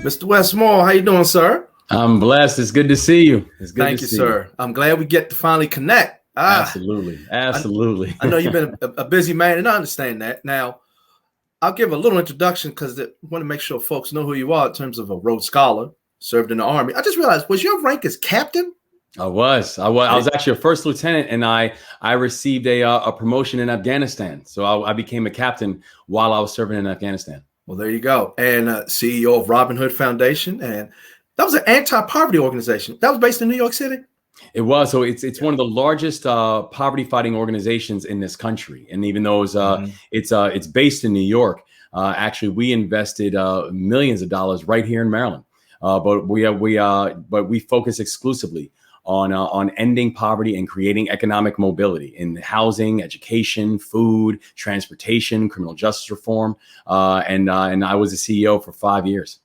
Mr. Wes Moore, how you doing, sir? I'm blessed. It's good to see you. It's good Thank to you, see sir. you. I'm glad we get to finally connect. Absolutely. Absolutely. I know you've been a busy man, and I understand that. Now, I'll give a little introduction because I want to make sure folks know who you are in terms of a Rhodes Scholar, served in the Army. I just realized, was your rank as captain? I was actually a first lieutenant, and I received a promotion in Afghanistan. So I became a captain while I was serving in Afghanistan. Well, there you go. And CEO of Robin Hood Foundation. And that was an anti-poverty organization. That was based in New York City? It was. So it's one of the largest poverty fighting organizations in this country. And even though it's based in New York, actually we invested millions of dollars right here in Maryland. But we focus exclusively on ending poverty and creating economic mobility in housing, education, food, transportation, criminal justice reform. And I was a CEO for 5 years.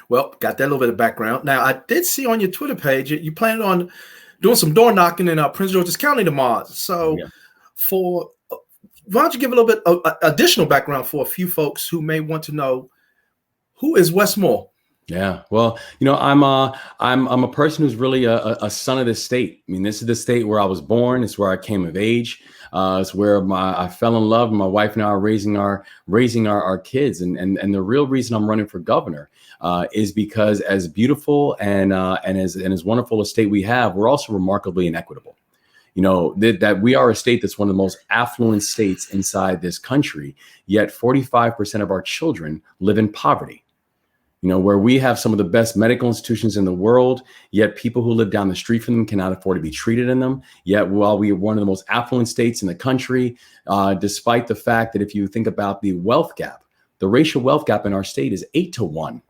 Well, got that little bit of background. Now, I did see on your Twitter page you planned on doing some door knocking in Prince George's County tomorrow. So, why don't you give a little bit of additional background for a few folks who may want to know, who is Wes Moore? Yeah, well, I'm a person who's really a son of this state. I mean, this is the state where I was born. It's where I came of age. It's where I fell in love. My wife and I are raising our kids. And the real reason I'm running for governor is because as beautiful and as wonderful a state we have, we're also remarkably inequitable. That we are a state that's one of the most affluent states inside this country, yet 45% of our children live in poverty. Where we have some of the best medical institutions in the world, yet people who live down the street from them cannot afford to be treated in them. Yet while we are one of the most affluent states in the country, despite the fact that if you think about the wealth gap, the racial wealth gap in our state is 8-to-1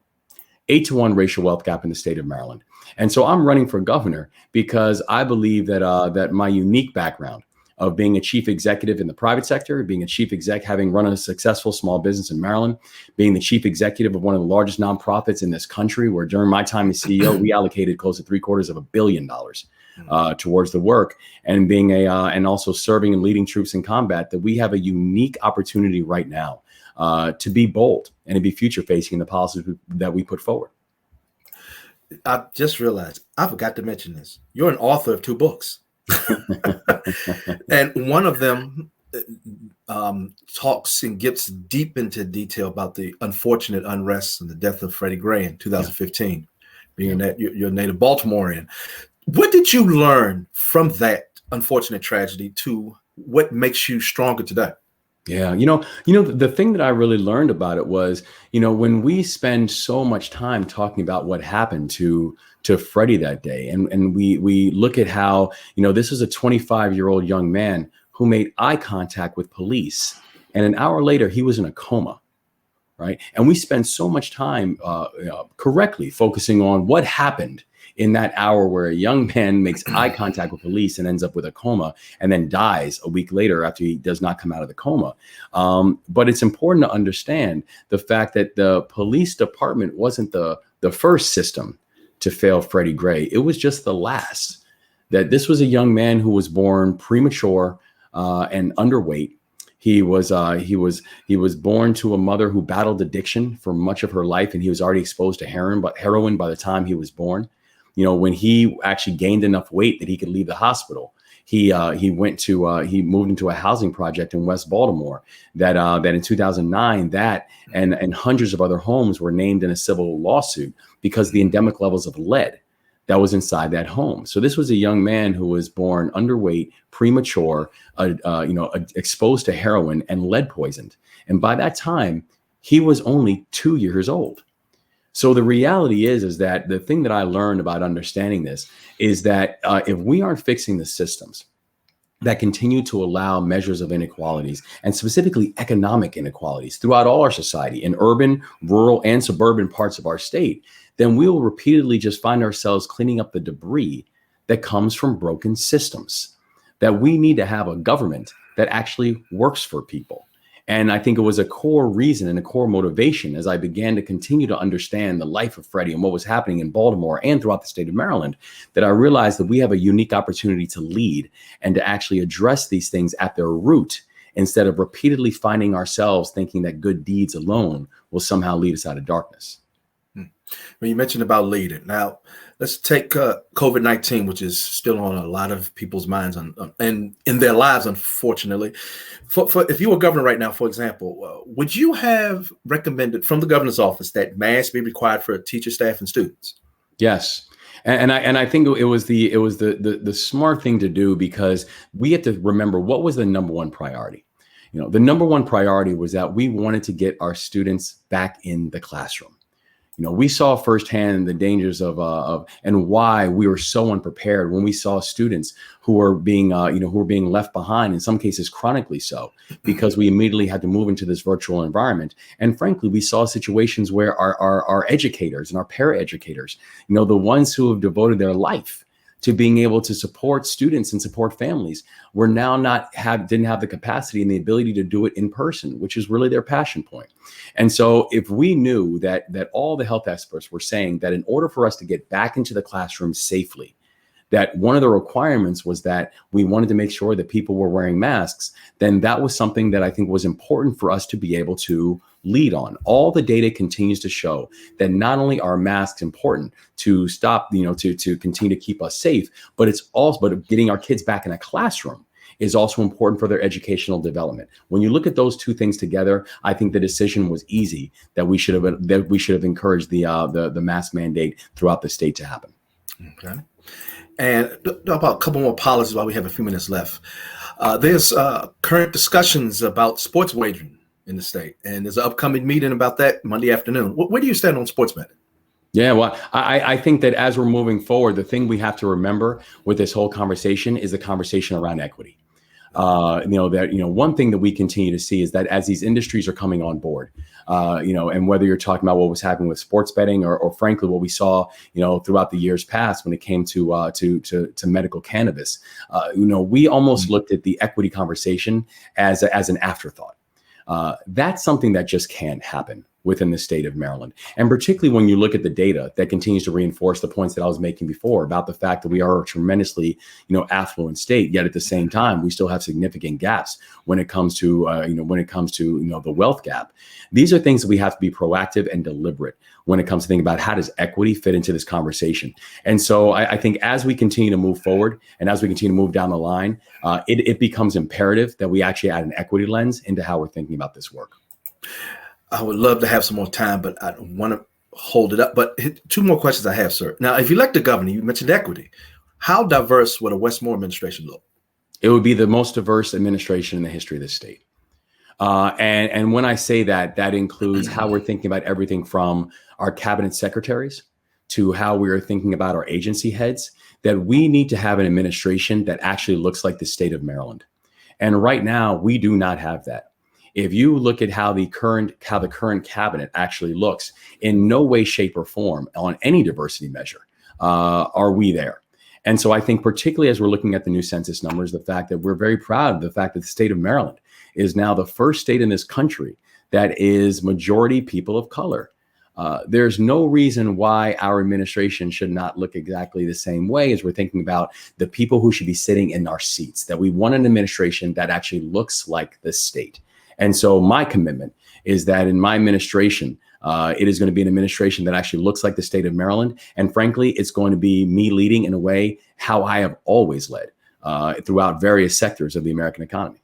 racial wealth gap in the state of Maryland. And so I'm running for governor because I believe that my unique background of being a chief executive in the private sector, being a chief exec, having run a successful small business in Maryland, being the chief executive of one of the largest nonprofits in this country, where during my time as CEO, we allocated close to $750 million towards the work, and being and also serving and leading troops in combat, that we have a unique opportunity right now to be bold and to be future facing in the policies that we put forward. I just realized I forgot to mention this. You're an author of 2 books. And one of them talks and gets deep into detail about the unfortunate unrest and the death of Freddie Gray in 2015, being that you're a native Baltimorean. What did you learn from that unfortunate tragedy to what makes you stronger today? Yeah, the thing that I really learned about it was, when we spend so much time talking about what happened to Freddie that day, and we look at how, this is a 25-year-old young man who made eye contact with police, and an hour later he was in a coma, right? And we spend so much time correctly focusing on what happened in that hour where a young man makes eye contact with police and ends up with a coma and then dies a week later after he does not come out of the coma. But it's important to understand the fact that the police department wasn't the first system to fail Freddie Gray. It was just the last. That this was a young man who was born premature and underweight. He was born to a mother who battled addiction for much of her life, and he was already exposed to heroin by the time he was born. When he actually gained enough weight that he could leave the hospital, he moved into a housing project in West Baltimore that in 2009, that and hundreds of other homes were named in a civil lawsuit because of the endemic levels of lead that was inside that home. So this was a young man who was born underweight, premature, exposed to heroin and lead poisoned. And by that time, he was only 2 years old. So the reality is that the thing that I learned about understanding this is that if we aren't fixing the systems that continue to allow measures of inequalities, and specifically economic inequalities throughout all our society, in urban, rural, and suburban parts of our state, then we will repeatedly just find ourselves cleaning up the debris that comes from broken systems. That we need to have a government that actually works for people. And I think it was a core reason and a core motivation as I began to continue to understand the life of Freddie and what was happening in Baltimore and throughout the state of Maryland, that I realized that we have a unique opportunity to lead and to actually address these things at their root, instead of repeatedly finding ourselves thinking that good deeds alone will somehow lead us out of darkness. When you mentioned about leading, now let's take COVID-19, which is still on a lot of people's minds and in their lives, unfortunately. For if you were governor right now, for example, would you have recommended from the governor's office that masks be required for teachers, staff, and students? Yes. And I think it was the smart thing to do, because we have to remember what was the number one priority. The number one priority was that we wanted to get our students back in the classroom. We saw firsthand the dangers of and why we were so unprepared when we saw students who were being left behind, in some cases chronically so, because we immediately had to move into this virtual environment. And frankly, we saw situations where our educators and our paraeducators, the ones who have devoted their life to being able to support students and support families, were now didn't have the capacity and the ability to do it in person, which is really their passion point. And so if we knew that all the health experts were saying that in order for us to get back into the classroom safely, that one of the requirements was that we wanted to make sure that people were wearing masks, then that was something that I think was important for us to be able to lead on. All the data continues to show that not only are masks important to stop, to continue to keep us safe, but getting our kids back in a classroom is also important for their educational development. When you look at those two things together, I think the decision was easy that we should have encouraged the mask mandate throughout the state to happen. Okay. And about a couple more policies while we have a few minutes left. There's current discussions about sports wagering in the state, and there's an upcoming meeting about that Monday afternoon. Where do you stand on sports betting? Yeah, well, I think that as we're moving forward, the thing we have to remember with this whole conversation is the conversation around equity. One thing that we continue to see is that as these industries are coming on board, and whether you're talking about what was happening with sports betting or frankly, what we saw, throughout the years past when it came to medical cannabis, we almost looked at the equity conversation as an afterthought. That's something that just can't happen within the state of Maryland. And particularly when you look at the data that continues to reinforce the points that I was making before about the fact that we are a tremendously, affluent state, yet at the same time, we still have significant gaps when it comes to, the wealth gap. These are things that we have to be proactive and deliberate when it comes to thinking about how does equity fit into this conversation. And so I think as we continue to move forward and as we continue to move down the line, it becomes imperative that we actually add an equity lens into how we're thinking about this work. I would love to have some more time, but I don't want to hold it up. But two more questions I have, sir. Now, if you elect the governor, you mentioned equity. How diverse would a Wes Moore administration look? It would be the most diverse administration in the history of this state. And when I say that, that includes how we're thinking about everything from our cabinet secretaries to how we are thinking about our agency heads, that we need to have an administration that actually looks like the state of Maryland. And right now, we do not have that. If you look at how the current cabinet actually looks, in no way, shape, or form on any diversity measure are we there. And so I think particularly as we're looking at the new census numbers, the fact that we're very proud of the fact that the state of Maryland is now the first state in this country that is majority people of color. There's no reason why our administration should not look exactly the same way as we're thinking about the people who should be sitting in our seats, that we want an administration that actually looks like the state. And so my commitment is that in my administration, it is going to be an administration that actually looks like the state of Maryland. And frankly, it's going to be me leading in a way how I have always led throughout various sectors of the American economy.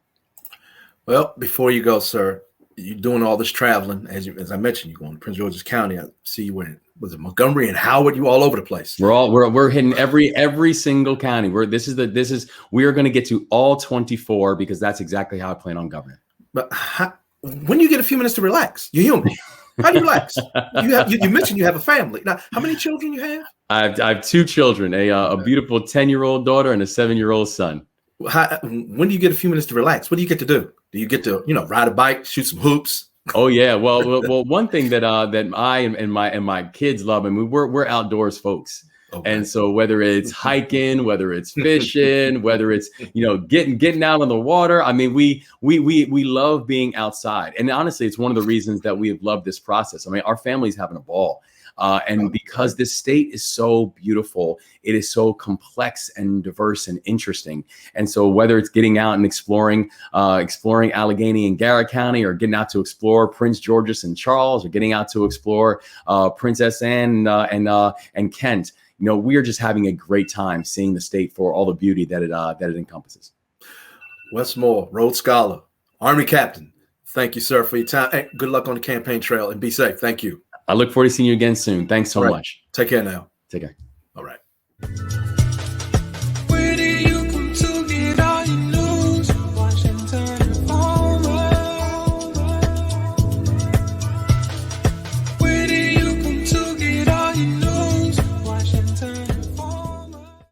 Well, before you go, sir, you're doing all this traveling. As I mentioned, you're going to Prince George's County. I see you in, was it Montgomery and Howard? You all over the place. We're hitting every single county. We are going to get to all 24 because that's exactly how I plan on governing. But when you get a few minutes to relax, you're human. How do you relax? You mentioned you have a family. Now, how many children you have? I have two children, a beautiful 10-year-old daughter and a 7-year-old son. When do you get a few minutes to relax? What do you get to do? Do you get to, ride a bike, shoot some hoops? Oh yeah, well, one thing that I and my kids love, and we're outdoors folks. Okay. And so whether it's hiking, whether it's fishing, whether it's, getting out on the water, I mean, we love being outside. And honestly, it's one of the reasons that we have loved this process. I mean, our family's having a ball. And because this state is so beautiful, it is so complex and diverse and interesting. And so whether it's getting out and exploring Allegheny and Garrett County, or getting out to explore Prince George's and Charles, or getting out to explore Princess Anne and Kent, we are just having a great time seeing the state for all the beauty that it encompasses. Wes Moore, Rhodes Scholar, Army Captain. Thank you, sir, for your time. And good luck on the campaign trail, and be safe. Thank you. I look forward to seeing you again soon. Thanks so much. Take care now. Take care. All right.